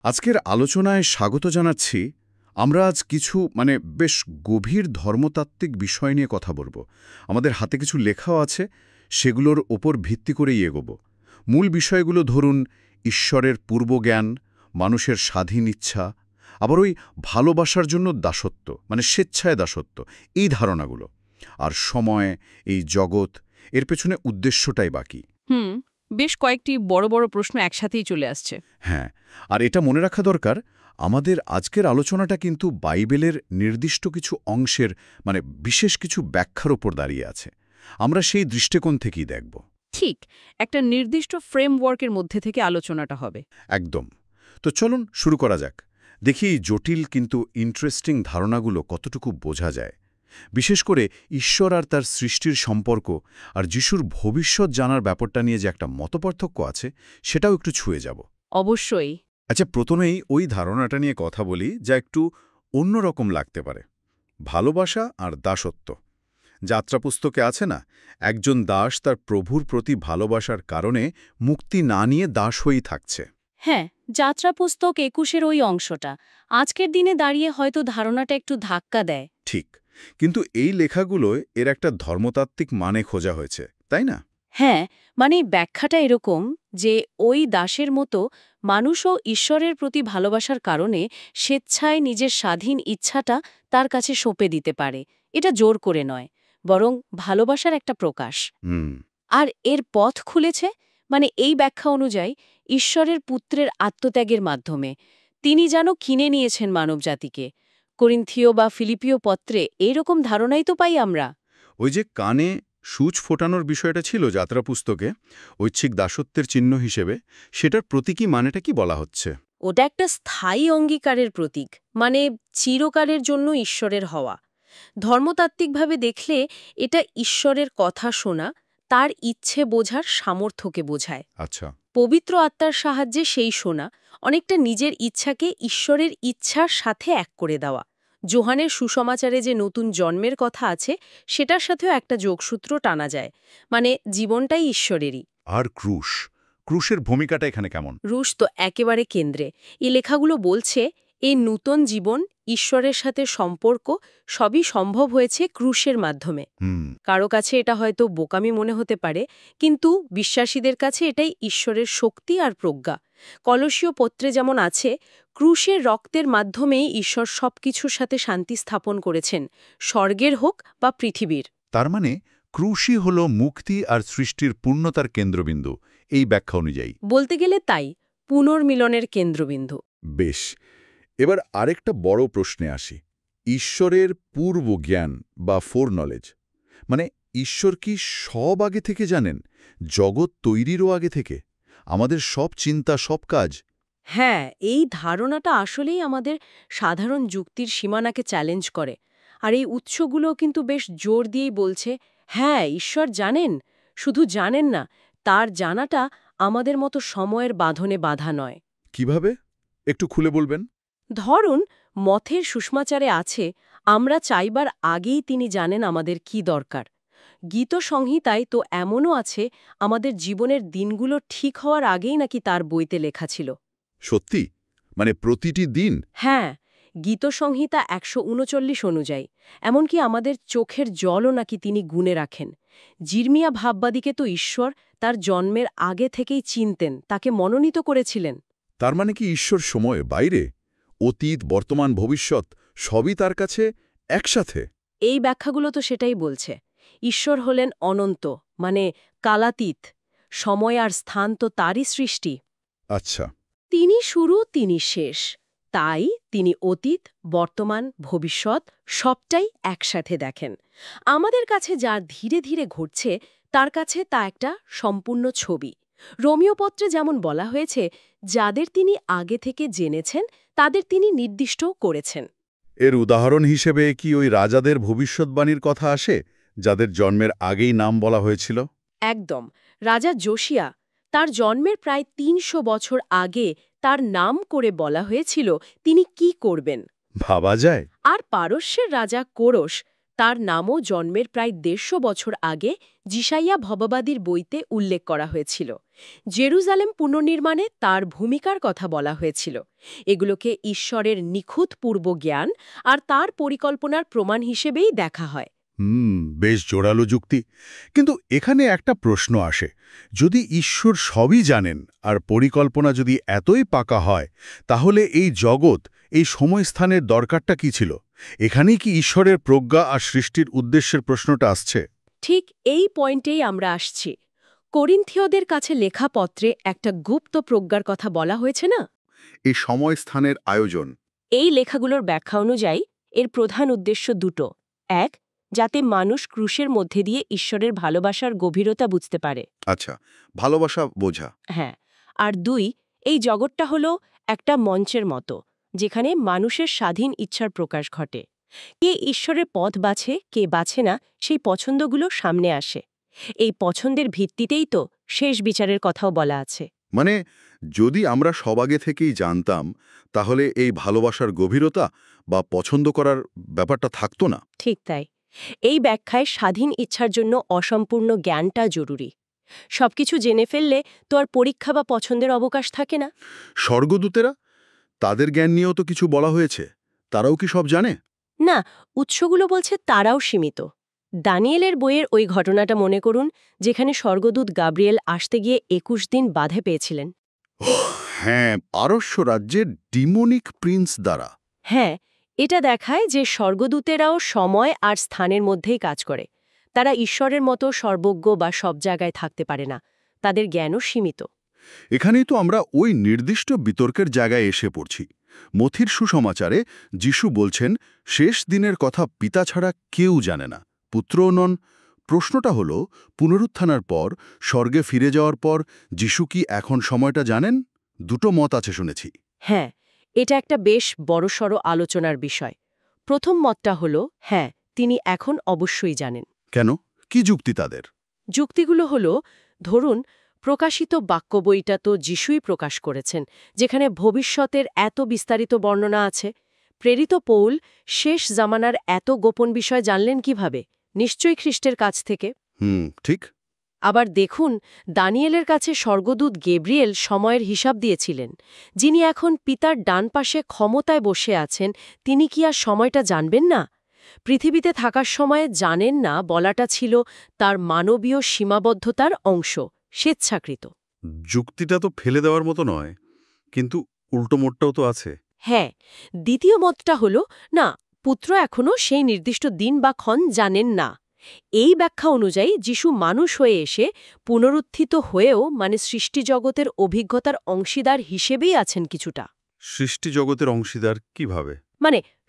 আজকের আলোচনায় স্বাগত জানাচ্ছি। আমরা আজ কিছু বেশ গভীর ধর্মতাত্ত্বিক বিষয় নিয়ে কথা বলব। আমাদের হাতে কিছু লেখাও আছে, সেগুলোর ওপর ভিত্তি করেই এগোব। মূল বিষয়গুলো ধরুন ঈশ্বরের পূর্বজ্ঞান, মানুষের স্বাধীন ইচ্ছা, আবার ওই ভালোবাসার জন্য দাসত্ব, স্বেচ্ছায় দাসত্ব, এই ধারণাগুলো। আর সময়, এই জগৎ, এর পেছনে উদ্দেশ্যটাই বাকি। বেশ কয়েকটি বড় বড় প্রশ্ন একসাথেই চলে আসছে। হ্যাঁ, আর এটা মনে রাখা দরকার, আমাদের আজকের আলোচনাটা কিন্তু বাইবেলের নির্দিষ্ট কিছু অংশের বিশেষ কিছু ব্যাখ্যার ওপর দাঁড়িয়ে আছে। আমরা সেই দৃষ্টিকোণ থেকেই দেখব। ঠিক, একটা নির্দিষ্ট ফ্রেমওয়ার্কের মধ্যে থেকে আলোচনাটা হবে। একদম। তো চলুন শুরু করা যাক। দেখি এই জটিল কিন্তু ইন্টারেস্টিং ধারণাগুলো কতটুকু বোঝা যায়। বিশেষ করে ঈশ্বর আর তার সৃষ্টির সম্পর্ক আর যিশুর ভবিষ্যৎ জানার ব্যাপারটা নিয়ে যে একটা মতপার্থক্য আছে, সেটাও একটু ছুঁয়ে যাব। অবশ্যই। আচ্ছা, প্রথমেই ওই ধারণাটা নিয়ে কথা বলি যা একটু অন্যরকম লাগতে পারে। ভালোবাসা আর দাসত্ব। যাত্রা পুস্তকে আছে না, একজন দাস তার প্রভুর প্রতি ভালোবাসার কারণে মুক্তি না নিয়ে দাস হয়েই থাকছে। হ্যাঁ, যাত্রা পুস্তক ২১-এর ওই অংশটা আজকের দিনে দাঁড়িয়ে হয়তো ধারণাটা একটু ধাক্কা দেয়। ঠিক, কিন্তু এই লেখাগুলোয় এর একটা ধর্মতাত্ত্বিক মানে খোঁজা হয়েছে, তাই না? হ্যাঁ, ব্যাখ্যাটা এরকম যে ওই দাসের মতো মানুষও ঈশ্বরের প্রতি ভালোবাসার কারণে স্বেচ্ছায় নিজের স্বাধীন ইচ্ছাটা তার কাছে সঁপে দিতে পারে। এটা জোর করে নয়, বরং ভালোবাসার একটা প্রকাশ। হুম। আর এর পথ খুলেছে এই ব্যাখ্যা অনুযায়ী ঈশ্বরের পুত্রের আত্মত্যাগের মাধ্যমে তিনি যেন কিনে নিয়েছেন মানবজাতিকে। করিন্থীয় বা ফিলিপিও পত্রে এইরকম ধারণাই তো পাই আমরা। ওই যে কানে সূচ ফোটানোর বিষয়টা ছিল যাত্রা পুস্তকে, ঐচ্ছিক দাসত্বের চিহ্ন হিসেবে, সেটার প্রতীকী মানেটা কি বলা হচ্ছে? ওটা একটা স্থায়ী অঙ্গীকারের প্রতীক, চিরকালের জন্য ঈশ্বরের হওয়া। ধর্মতাত্ত্বিকভাবে দেখলে এটা ঈশ্বরের কথা শোনা, তার ইচ্ছে বোঝার সামর্থ্যকে বোঝায়। আচ্ছা। পবিত্র আত্মার সাহায্যে সেই শোনা, অনেকটা নিজের ইচ্ছাকে ঈশ্বরের ইচ্ছার সাথে এক করে দেওয়া। যোহানের সুসমাচারে যে নতুন জন্মের কথা আছে, সেটার সাথেও একটা যোগসূত্র টানা যায়। জীবনটাই ঈশ্বরেরই। আর ক্রুশের ভূমিকাটা এখানে কেমন? রুশ তো একেবারে কেন্দ্রে। এই লেখাগুলো বলছে এই নূতন জীবন, ঈশ্বরের সাথে সম্পর্ক সবই সম্ভব হয়েছে ক্রুশের মাধ্যমে। কারো কাছে এটা হয়তো বোকামি মনে হতে পারে, কিন্তু বিশ্বাসীদের কাছে এটাই ঈশ্বরের শক্তি আর প্রজ্ঞা। কলসীয় পত্রে যেমন আছে, ক্রুশের রক্তের মাধ্যমেই ঈশ্বর সবকিছুর সাথে শান্তি স্থাপন করেছেন, স্বর্গের হোক বা পৃথিবীর। তার ক্রুশই হল মুক্তি আর সৃষ্টির পূর্ণতার কেন্দ্রবিন্দু, এই ব্যাখ্যা অনুযায়ী। বলতে গেলে তাই, পুনর্মিলনের কেন্দ্রবিন্দু। বেশ, এবার আরেকটা বড় প্রশ্নে আসি। ঈশ্বরের পূর্ব জ্ঞান বা ফোর নলেজ, ঈশ্বর কি সব আগে থেকে জানেন? জগৎ তৈরিরও আগে থেকে? আমাদের সব চিন্তা, সব কাজ? হ্যাঁ, এই ধারণাটা আসলেই আমাদের সাধারণ যুক্তির সীমানাকে চ্যালেঞ্জ করে। আর এই উৎসগুলো কিন্তু বেশ জোর দিয়েই বলছে, হ্যাঁ, ঈশ্বর জানেন, শুধু জানেন না, তার জানাটা আমাদের মতো সময়ের বাঁধনে বাঁধা নয়। কিভাবে? একটু খুলে বলবেন? ধরুন, মথের সুষমাচারে আছে, আমরা চাইবার আগেই তিনি জানেন আমাদের কি দরকার। গীত সংহিতায় তো এমনও আছে, আমাদের জীবনের দিনগুলো ঠিক হওয়ার আগেই নাকি তার বইতে লেখা ছিল। সত্যি? প্রতিটি দিন? হ্যাঁ, গীতসংহিতা ১৩৯ অনুযায়ী। এমনকি আমাদের চোখের জলও নাকি তিনি গুণে রাখেন। জির্মিয়া ভাববাদীকে তো ঈশ্বর তার জন্মের আগে থেকেই চিনতেন, তাকে মনোনীত করেছিলেন। তার কি ঈশ্বর সময় বাইরে? অতীত, বর্তমান, ভবিষ্যৎ সবই তার কাছে একসাথে? এই ব্যাখ্যাগুলো তো সেটাই বলছে। ঈশ্বর হলেন অনন্ত, কালাতীত। সময় আর স্থান তো তারই সৃষ্টি। আচ্ছা। তিনি শুরু, তিনি শেষ। তাই তিনি অতীত, বর্তমান, ভবিষ্যৎ সবটাই একসাথে দেখেন। আমাদের কাছে যা ধীরে ধীরে ঘটছে, তার কাছে তা একটা সম্পূর্ণ ছবি। রোমীয়পত্রে যেমন বলা হয়েছে, যাদের তিনি আগে থেকে জেনেছেন, তাদের তিনি নির্দিষ্টও করেছেন। এর উদাহরণ হিসেবে কি ওই রাজাদের ভবিষ্যৎবাণীর কথা আসে, যাদের জন্মের আগেই নাম বলা হয়েছিল? একদম। রাজা যোশিয়া, তার জন্মের প্রায় ৩০০ বছর আগে তার নাম করে বলা হয়েছিল তিনি কি করবেন। ভাবা যায়। আর পারস্যের রাজা কোরস, তার নামও জন্মের প্রায় ১৫০ বছর আগে যিশাইয়া ভববাদীর বইতে উল্লেখ করা হয়েছিল। জেরুজালেম পুনর্নির্মাণে তার ভূমিকার কথা বলা হয়েছিল। এগুলোকে ঈশ্বরের নিখুঁত পূর্বজ্ঞান আর তার পরিকল্পনার প্রমাণ হিসেবেই দেখা হয়। বেশ জোরালো যুক্তি। কিন্তু এখানে একটা প্রশ্ন আসে, যদি ঈশ্বর সবই জানেন আর পরিকল্পনা যদি এতই পাকা হয়, তাহলে এই জগৎ, এই সময়স্থানের দরকারটা কি ছিল? এখানেই কি ঈশ্বরের প্রজ্ঞা আর সৃষ্টির উদ্দেশ্যের প্রশ্নটা আসছে? ঠিক এই পয়েন্টেই আমরা আসছি। করিন্থীয়দের কাছে লেখা পত্রে একটা গুপ্ত প্রজ্ঞার কথা বলা হয়েছে না? এই সময়স্থানের আয়োজন। এই লেখাগুলোর ব্যাখ্যা অনুযায়ী এর প্রধান উদ্দেশ্য দুটো। এক, যাতে মানুষ ক্রুশের মধ্যে দিয়ে ঈশ্বরের ভালোবাসার গভীরতা বুঝতে পারে। আচ্ছা, ভালোবাসা বোঝা। হ্যাঁ। আর দুই, এই জগৎটা হলো একটা মঞ্চের মতো, যেখানে মানুষের স্বাধীন ইচ্ছার প্রকাশ ঘটে। কে ঈশ্বরের পথ বাছে, কে বাছে না, সেই পছন্দগুলো সামনে আসে। এই পছন্দের ভিত্তিতেই তো শেষ বিচারের কথাও বলা আছে। মানে যদি আমরা সবাগে থেকেই জানতাম, তাহলে এই ভালোবাসার গভীরতা বা পছন্দ করার ব্যাপারটা থাকতো না। ঠিক তাই। এই ব্যাখ্যায় স্বাধীন ইচ্ছার জন্য অসম্পূর্ণ জ্ঞানটা জরুরি। সবকিছু জেনে ফেললে তো আর পরীক্ষা বা পছন্দের অবকাশ থাকে না। স্বর্গদূতেরা, তাদের জ্ঞান নিয়েও তো কিছু বলা হয়েছে। তারাও কি সব জানে? না, উৎসগুলো বলছে তারাও সীমিত। দানিয়েলের বইয়ের ওই ঘটনাটা মনে করুন, যেখানে স্বর্গদূত গাব্রিয়েল আসতে গিয়ে ২১ দিন বাধা পেয়েছিলেন। হ্যাঁ, পারস্য রাজ্যের ডিমোনিক প্রিন্স দ্বারা। হ্যাঁ, এটা দেখায় যে স্বর্গদূতেরাও সময় আর স্থানের মধ্যেই কাজ করে। তারা ঈশ্বরের মতো সর্বজ্ঞ বা সব জায়গায় থাকতে পারে না। তাদের জ্ঞানও সীমিত। এখানেই তো আমরা ওই নির্দিষ্ট বিতর্কের জায়গায় এসে পড়ছি। মথির সুসমাচারে যিশু বলছেন, শেষ দিনের কথা পিতা ছাড়া কেউ জানে না, পুত্রও নন। প্রশ্নটা হল, পুনরুত্থানের পর, স্বর্গে ফিরে যাওয়ার পর যিশু কি এখন সময়টা জানেন? দুটো মত আছে শুনেছি। হ্যাঁ, এটা একটা বেশ বড়সড় আলোচনার বিষয়। প্রথম মতটা হলো, হ্যাঁ, তিনি এখন অবশ্যই জানেন। কেন? কি যুক্তি তাদের? যুক্তিগুলো হলো, ধরুন, প্রকাশিত বাক্য বইটা তো যিশুই প্রকাশ করেছেন, যেখানে ভবিষ্যতের এত বিস্তারিত বর্ণনা আছে। প্রেরিত পৌল শেষ জামানার এত গোপন বিষয় জানলেন কিভাবে? নিশ্চয়ই খ্রিস্টের কাছ থেকে। ঠিক। আবার দেখুন, দানিয়েলের কাছে স্বর্গদূত গেব্রিয়েল সময়ের হিসাব দিয়েছিলেন। যিনি এখন পিতার ডান পাশে ক্ষমতায় বসে আছেন, তিনি কি আর সময়টা জানবেন না? পৃথিবীতে থাকার সময়ে জানেন না বলাটা ছিল তার মানবীয় সীমাবদ্ধতার অংশ, স্বেচ্ছাকৃত। যুক্তিটা তো ফেলে দেওয়ার মতো নয়, কিন্তু উল্টো মোড়টাও তো আছে। হ্যাঁ, দ্বিতীয় মতটা হল, না, পুত্র এখনও সেই নির্দিষ্ট দিন বা ক্ষণ জানেন না। এই ব্যাখ্যা অনুযায়ী যিশু মানুষ হয়ে এসে পুনরুত্থিত হয়েও সৃষ্টিজগতের অভিজ্ঞতার অংশীদার হিসেবেই আছেন কিছুটা। সৃষ্টি জগতের অংশীদার কিভাবে?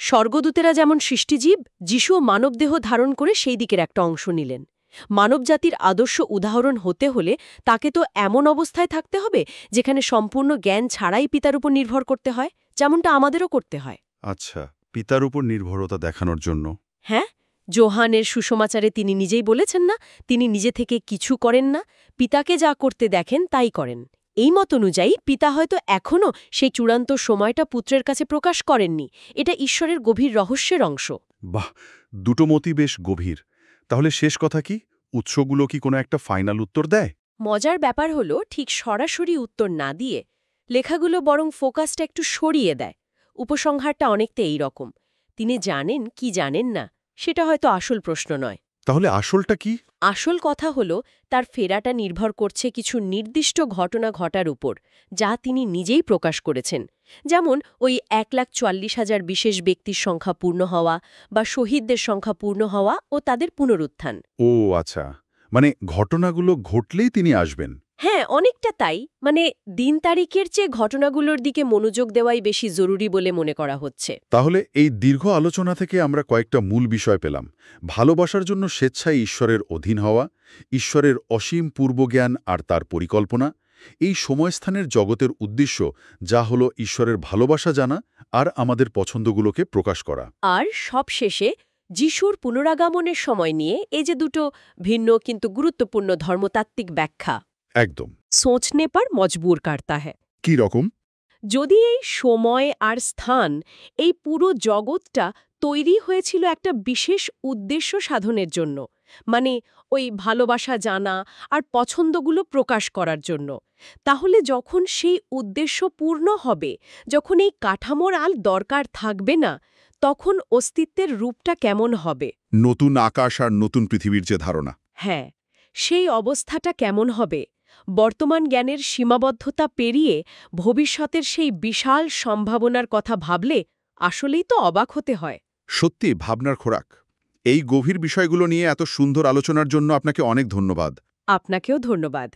স্বর্গদূতেরা যেমন সৃষ্টিজীব, যিশুও মানবদেহ ধারণ করে সেই দিকের একটা অংশ নিলেন। মানবজাতির আদর্শ উদাহরণ হতে হলে তাকে তো এমন অবস্থায় থাকতে হবে যেখানে সম্পূর্ণ জ্ঞান ছাড়াই পিতার উপর নির্ভর করতে হয়, যেমনটা আমাদেরও করতে হয়। আচ্ছা, পিতার উপর নির্ভরতা দেখানোর জন্য। হ্যাঁ, যোহানের সুসমাচারে তিনি নিজেই বলেছেন না, তিনি নিজে থেকে কিছু করেন না, পিতাকে যা করতে দেখেন তাই করেন। এই মত অনুযায়ী পিতা হয়তো এখনও সেই চূড়ান্ত সময়টা পুত্রের কাছে প্রকাশ করেননি। এটা ঈশ্বরের গভীর রহস্যের অংশ। বাহ, দুটো মতই বেশ গভীর। তাহলে শেষ কথা কি? উৎসগুলো কি কোনো একটা ফাইনাল উত্তর দেয়? মজার ব্যাপার হলো, ঠিক সরাসরি উত্তর না দিয়ে লেখাগুলো বরং ফোকাসটা একটু সরিয়ে দেয়। উপসংহারটা অনেকটা এই রকম: তিনি জানেন কি জানেন না, সেটা হয়তো আসল প্রশ্ন নয়। তাহলে আসলটা কি? আসল কথা হলো, তার ফেরাটা নির্ভর করছে কিছু নির্দিষ্ট ঘটনা ঘটার উপর, যা তিনি নিজেই প্রকাশ করেছেন। যেমন ওই ১,৪৪,০০০ বিশেষ ব্যক্তির সংখ্যা পূর্ণ হওয়া, বা শহীদদের সংখ্যা পূর্ণ হওয়া ও তাদের পুনরুত্থান। ও আচ্ছা, মানে ঘটনাগুলো ঘটলেই তিনি আসবেন। হ্যাঁ, অনেকটা তাই। দিন তারিখের চেয়ে ঘটনাগুলোর দিকে মনোযোগ দেওয়াই বেশি জরুরি বলে মনে করা হচ্ছে। তাহলে এই দীর্ঘ আলোচনা থেকে আমরা কয়েকটা মূল বিষয় পেলাম। ভালোবাসার জন্য স্বেচ্ছায় ঈশ্বরের অধীন হওয়া, ঈশ্বরের অসীম পূর্বজ্ঞান আর তার পরিকল্পনা, এই সময়স্থানের জগতের উদ্দেশ্য যা হলো ঈশ্বরের ভালোবাসা জানা আর আমাদের পছন্দগুলোকে প্রকাশ করা। আর সবশেষে যিশুর পুনরাগমনের সময় নিয়ে এই যে দুটো ভিন্ন কিন্তু গুরুত্বপূর্ণ ধর্মতাত্ত্বিক ব্যাখ্যা। একদম। সোচনে পর মজবুর করতা হ্যায়। কি রকম? যদি এই সময় আর স্থান, এই পুরো জগৎটা তৈরি হয়েছিল একটা বিশেষ উদ্দেশ্য সাধনের জন্য, মানে ওই ভালোবাসা জানা আর পছন্দগুলো প্রকাশ করার জন্য। তাহলে যখন সেই উদ্দেশ্য পূর্ণ হবে, যখন এই কাঠামোর আর দরকার থাকবে না, তখন অস্তিত্বের রূপটা কেমন হবে? নতুন আকাশ আর নতুন পৃথিবীর যে ধারণা। হ্যাঁ, সেই অবস্থাটা কেমন হবে? বর্তমান জ্ঞানের সীমাবদ্ধতা পেরিয়ে ভবিষ্যতের সেই বিশাল সম্ভাবনার কথা ভাবলে আসলেই তো অবাক হতে হয়। সত্যি ভাবনার খোরাক। এই গভীর বিষয়গুলো নিয়ে এত সুন্দর আলোচনার জন্য আপনাকে অনেক ধন্যবাদ। আপনাকেও ধন্যবাদ।